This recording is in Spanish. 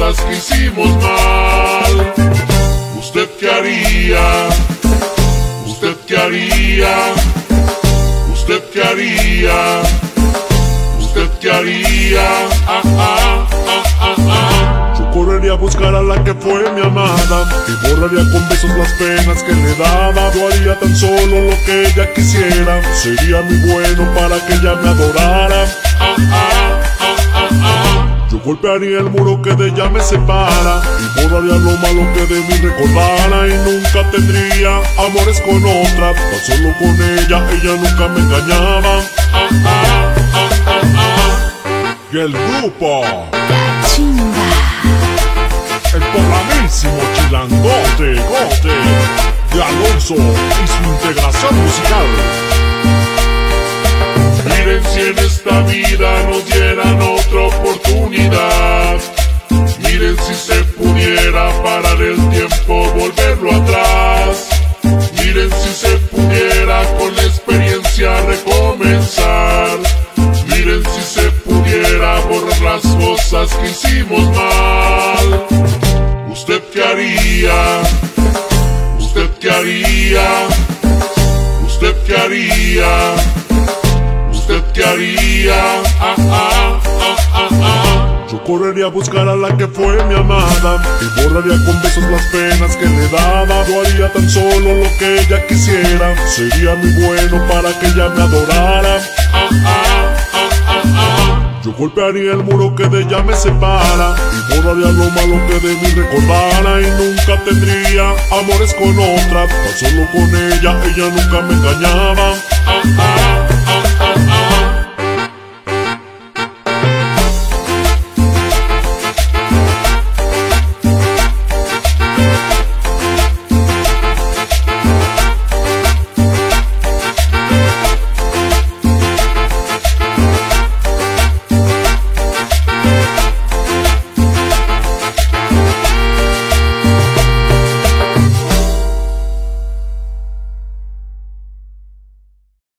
cosas que hicimos mal. ¿Usted qué haría? ¿Usted qué haría? ¿Usted qué haría? ¿Usted qué haría? Yo correría a buscar a la que fue mi amada y borraría con besos las penas que le daba. Yo haría tan solo lo que ella quisiera, sería muy bueno para que ella me adorara. Yo golpearía el muro que de ella me separa y borraría lo malo que de mí recordara. Y nunca tendría amores con otra, tan solo con ella nunca me engañaba. Y el grupo Cachimba, el porramísimo Chilangote Gote de Alonso y su integración musical. Miren si en esta vida nos dieran otra oportunidad. Miren si se pudiera parar el tiempo, volverlo atrás. Miren si se pudiera con la experiencia recomenzar. Miren si se pudiera borrar las cosas que hicimos mal. ¿Usted qué haría? ¿Usted qué haría? ¿Usted qué haría? ¿Usted qué haría? Yo correría a buscar a la que fue mi amada y borraría con besos las penas que le daba. Yo haría tan solo lo que ella quisiera, sería muy bueno para que ella me adorara. Yo golpearía el muro que de ella me separa y borraría lo malo que de mí recordara. Y nunca tendría amores con otra, tan solo con ella nunca me engañaba.